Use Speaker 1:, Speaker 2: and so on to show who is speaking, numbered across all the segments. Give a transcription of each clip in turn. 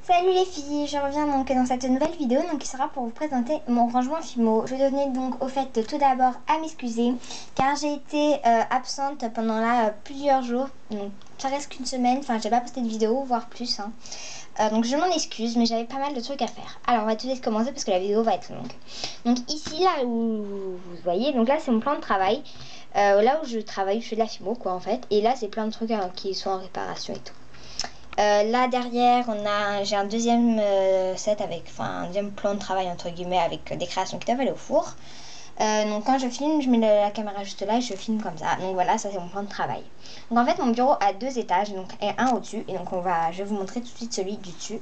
Speaker 1: Salut les filles, je reviens donc dans cette nouvelle vidéo qui sera pour vous présenter mon rangement Fimo. Je tenais donc au fait tout d'abord à m'excuser car j'ai été absente pendant là plusieurs jours, donc ça reste qu'une semaine, enfin j'ai pas posté de vidéo voire plus donc je m'en excuse mais j'avais pas mal de trucs à faire. Alors on va tout de suite commencer parce que la vidéo va être longue. Donc ici là où vous voyez, donc là c'est mon plan de travail, là où je travaille, je fais de la Fimo quoi en fait, et là c'est plein de trucs qui sont en réparation et tout. Là derrière j'ai un deuxième set avec, enfin un deuxième plan de travail entre guillemets avec des créations qui doivent aller au four. Donc quand je filme, je mets la caméra juste là et je filme comme ça. Donc voilà, ça c'est mon plan de travail. Donc en fait mon bureau a 2 étages, donc et un au-dessus. Et donc je vais vous montrer tout de suite celui du dessus.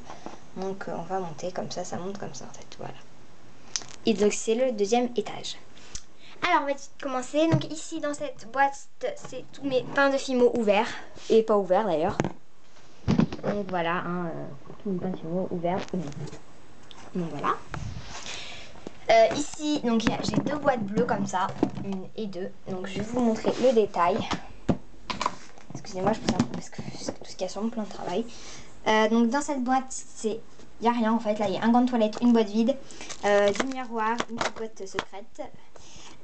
Speaker 1: Donc on va monter comme ça monte comme ça en fait, voilà. Et donc c'est le deuxième étage. Alors on va commencer. Donc ici dans cette boîte, c'est tous mes pains de Fimo ouverts. Et pas ouverts d'ailleurs. Donc voilà, tous mes pains de Fimo ouverts. Donc voilà. Ici, donc j'ai 2 boîtes bleues comme ça, 1 et 2. Donc je vais vous montrer le détail. Excusez-moi, je pense parce que c'est tout ce qu'il y a sur mon plan de travail. Donc dans cette boîte, il n'y a rien en fait. Là, il y a un gant de toilette, une boîte vide, du miroir, une petite boîte secrète,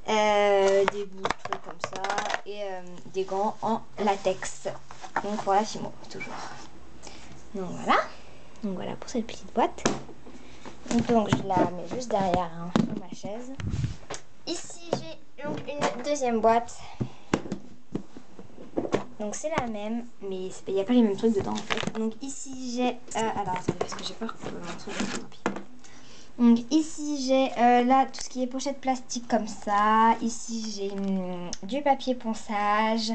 Speaker 1: des bouts de trucs comme ça et des gants en latex. Donc voilà, Fimo, toujours. Donc voilà pour cette petite boîte. Donc je la mets juste derrière sur ma chaise. Ici j'ai donc une deuxième boîte. Donc c'est la même, mais il n'y a pas les mêmes trucs dedans en fait. Donc ici j'ai... alors attendez, parce que j'ai peur que mon truc soit tant pis. Donc ici j'ai là tout ce qui est pochette plastique comme ça. Ici j'ai du papier ponçage.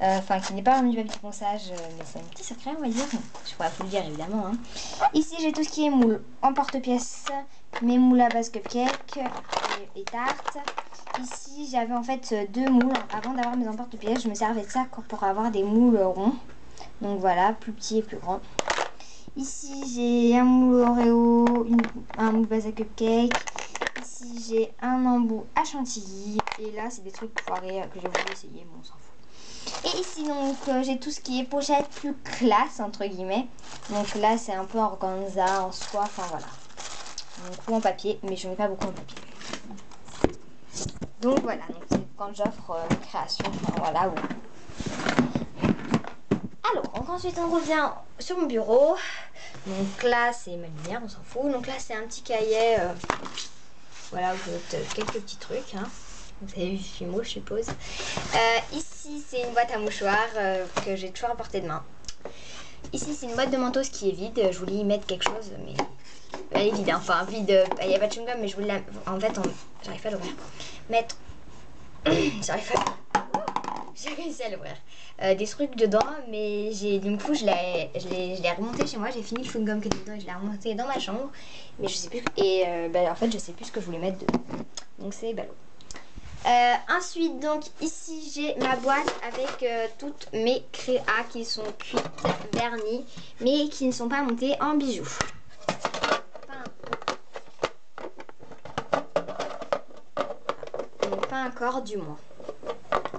Speaker 1: Enfin qui n'est pas vraiment du papier ponçage, mais c'est un petit secret on va dire. Je pourrais vous le dire évidemment. Ici j'ai tout ce qui est moule en porte-pièces. Mes moules à base cupcake et tartes. Ici j'avais en fait 2 moules. Avant d'avoir mes emporte-pièces, je me servais de ça pour avoir des moules ronds. Donc voilà, plus petits et plus grands. Ici j'ai un moule Oreo, un moule base à cupcake. Ici j'ai un embout à chantilly. Et là c'est des trucs foirés que j'ai voulu essayer, bon on s'en fout. Et ici donc j'ai tout ce qui est pochette plus classe entre guillemets. Donc là c'est un peu organza, en soie, enfin voilà. Donc ou en papier, mais je mets pas beaucoup en papier. Donc voilà, donc c'est quand j'offre mes créations, enfin voilà. Alors, donc ensuite on revient sur mon bureau. Donc là c'est ma lumière, on s'en fout. Donc là c'est un petit cahier, voilà, où je note quelques petits trucs. Vous avez vu Fimo, je suppose. Ici c'est une boîte à mouchoirs que j'ai toujours à portée de main. Ici c'est une boîte de mentos qui est vide. Je voulais y mettre quelque chose, mais elle est vide. Enfin vide, il n'y a pas de chewing-gum, mais je voulais en fait, j'arrive pas à l'ouvrir. Mettre, j'arrive pas. J'ai réussi à l'ouvrir. Des trucs dedans, mais du coup je l'ai remonté chez moi. J'ai fini le chewing-gum qui était dedans et je l'ai remonté dans ma chambre, mais je sais plus. Et en fait je sais plus ce que je voulais mettre dedans, donc c'est ballot. Ensuite donc ici j'ai ma boîte avec toutes mes créas qui sont cuites, vernies, mais qui ne sont pas montées en bijoux. Donc pas encore du moins.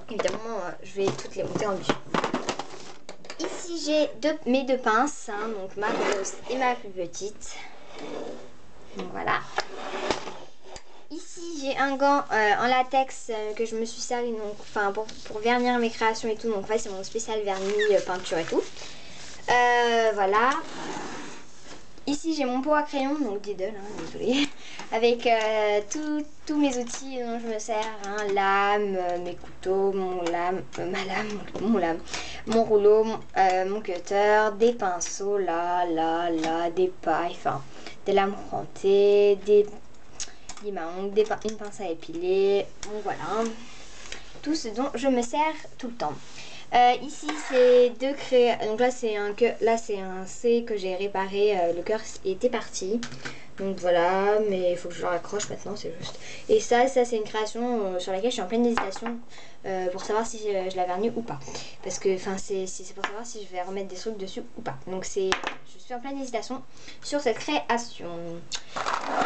Speaker 1: Évidemment je vais toutes les monter en bijoux. Ici j'ai mes 2 pinces, donc ma grosse et ma plus petite. Donc voilà. Ici j'ai un gant en latex que je me suis servi pour vernir mes créations et tout. Donc ouais, c'est mon spécial vernis, peinture et tout. Voilà. Ici j'ai mon pot à crayon, donc Diddle, désolé, avec tous mes outils dont je me sers, lame, mes couteaux, mon rouleau, mon cutter, des pinceaux, des pailles, enfin des lames rentées, des mahongs, une pince à épiler, donc voilà, tout ce dont je me sers tout le temps. Ici c'est 2 crayons, donc là c'est un C que j'ai réparé, le cœur était parti, donc voilà, mais il faut que je le raccroche maintenant, c'est juste. Et ça c'est une création sur laquelle je suis en pleine hésitation pour savoir si je la vernis ou pas, parce que c'est pour savoir si je vais remettre des trucs dessus ou pas. Donc je suis en pleine hésitation sur cette création.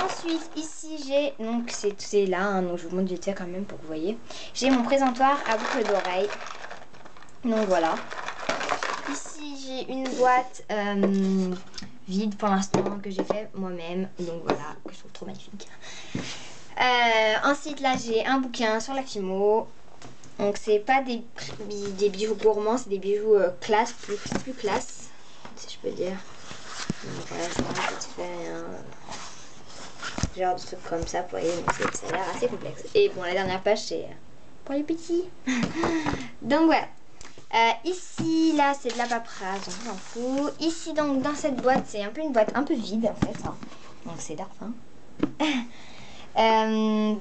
Speaker 1: Ensuite ici j'ai, donc c'est là, donc je vous montre vite fait quand même pour que vous voyez, j'ai mon présentoir à boucle d'oreille. Donc voilà. Ici j'ai une boîte vide pour l'instant que j'ai fait moi-même. Donc voilà, que je trouve trop magnifique. Ensuite là j'ai un bouquin sur la Fimo. Donc c'est pas des bijoux gourmands, c'est des bijoux classe, plus classe, si je peux dire. Donc voilà, c'est un petit fait genre de trucs comme ça pour aller, ça a l'air assez complexe. Et bon, la dernière page c'est pour les petits. Donc voilà. Ici, là, c'est de la paperasse, donc on s'en fout. Ici, donc, dans cette boîte, c'est un peu une boîte un peu vide, en fait. Hein. Donc, c'est d'art fin.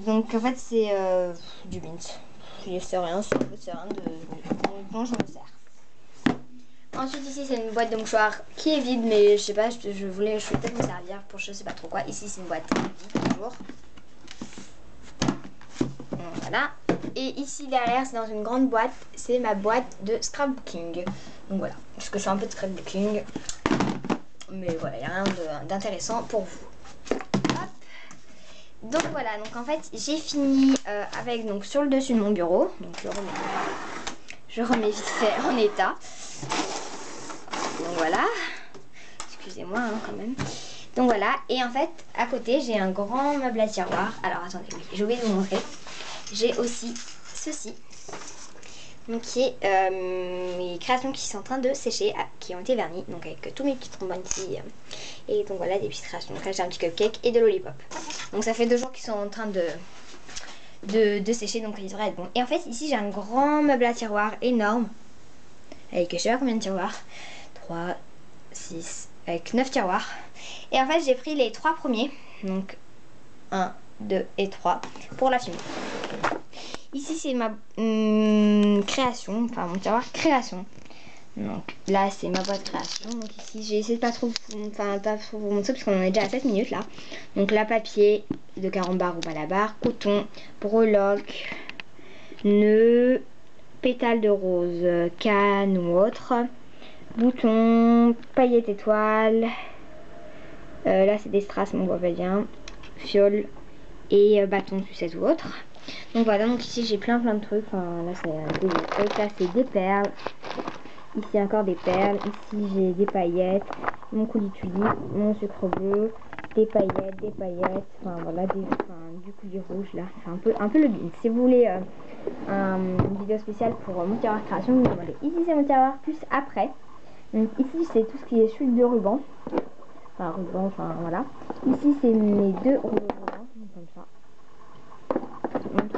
Speaker 1: Donc, en fait, c'est du mint. Je sais rien, c'est rien dont je me sers. Ensuite, ici, c'est une boîte de mouchoirs qui est vide, mais je sais pas, je voulais peut-être me servir pour je sais pas trop quoi. Ici, c'est une boîte vide, toujours. Donc, voilà. Et ici derrière, c'est dans une grande boîte, c'est ma boîte de scrapbooking. Donc voilà, parce que je fais un peu de scrapbooking. Mais voilà, il n'y a rien d'intéressant pour vous. Hop. Donc voilà, donc en fait, j'ai fini avec, donc sur le dessus de mon bureau. Donc je remets vite fait en état. Donc voilà. Excusez-moi hein, quand même. Donc voilà, et en fait, à côté, j'ai un grand meuble à tiroir. Alors attendez, oui, j'ai oublié de vous montrer. J'ai aussi ceci, donc qui est mes créations qui sont en train de sécher, qui ont été vernies, donc avec tous mes petits trombones ici. Et donc voilà, des petites créations. Donc là j'ai un petit cupcake et de lollipop. Donc ça fait 2 jours qu'ils sont en train de sécher, donc ils devraient être bons. Et en fait ici j'ai un grand meuble à tiroir énorme, avec je sais pas combien de tiroirs, 3, 6, avec 9 tiroirs. Et en fait j'ai pris les 3 premiers, donc 1, 2 et 3 pour la Fimo. Ici c'est ma création, enfin mon tiroir création. Donc là c'est ma boîte création. Donc ici j'ai essayé de pas trop vous montrer parce qu'on en est déjà à 7 minutes là. Donc là papier de carambar ou malabar, coton, breloque, nœud, pétales de rose, canne ou autre, boutons, paillettes étoiles. Là c'est des strass mais on voit pas bien, fiole et bâton sucette ou autre. Donc voilà, donc ici j'ai plein de trucs. Enfin, là c'est des perles. Ici encore des perles. Ici j'ai des paillettes, mon coulis tulipe, mon sucre bleu, des paillettes. Enfin voilà, du coulis rouge là. C'est un peu le bin. Si vous voulez une vidéo spéciale pour mon tiroir création, vous me demandez. Ici c'est mon tiroir plus après. Donc ici c'est tout ce qui est chute de ruban. Enfin ruban, enfin voilà. Ici c'est mes 2 rouleaux ruban, comme ça. Donc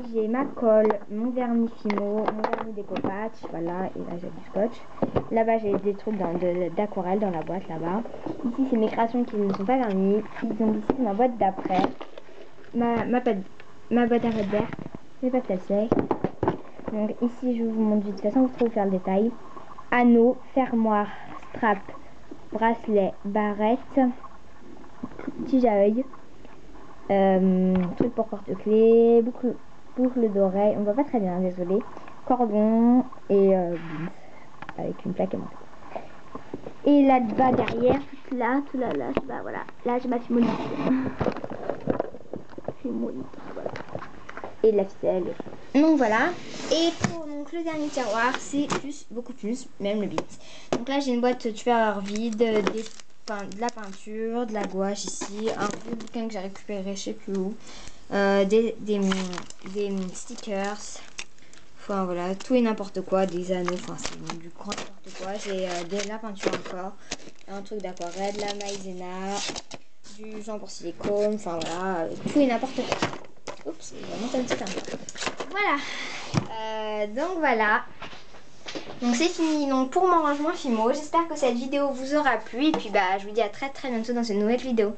Speaker 1: ici j'ai ma colle, mon vernis Fimo, mon vernis découpage, voilà, et là j'ai du scotch. Là-bas j'ai des trucs d'aquarelle dans la boîte là-bas. Ici c'est mes créations qui ne sont pas vernies. Donc ici c'est ma boîte d'après, ma boîte à pâte verte, mes pâtes à sec. Donc ici je vous montre vite, de toute façon vous faire le détail. Anneaux, fermoir, strap, bracelet, barrette, tige à œil. Truc pour porte-clés, boucle d'oreille, on voit pas très bien, désolé, cordon et bins avec une plaque aimantée. Et là-bas derrière, tout là, bah, voilà, là j'ai ma Fimo, voilà, et de la ficelle. Donc voilà, et pour donc, le dernier tiroir, c'est beaucoup plus, même le bit. Donc là j'ai une boîte tupperware vide, de la peinture, de la gouache ici, un vieux bouquin que j'ai récupéré je sais plus où, des stickers, enfin voilà, tout et n'importe quoi, des anneaux, enfin c'est du grand n'importe quoi. J'ai de la peinture encore, un truc d'aquarelle, de la maïzena, du genre pour silicone, enfin voilà, tout et n'importe quoi. Oups, vraiment un petit peu. Voilà, donc voilà. Donc c'est fini donc pour mon rangement Fimo. J'espère que cette vidéo vous aura plu et puis bah je vous dis à très bientôt dans une nouvelle vidéo.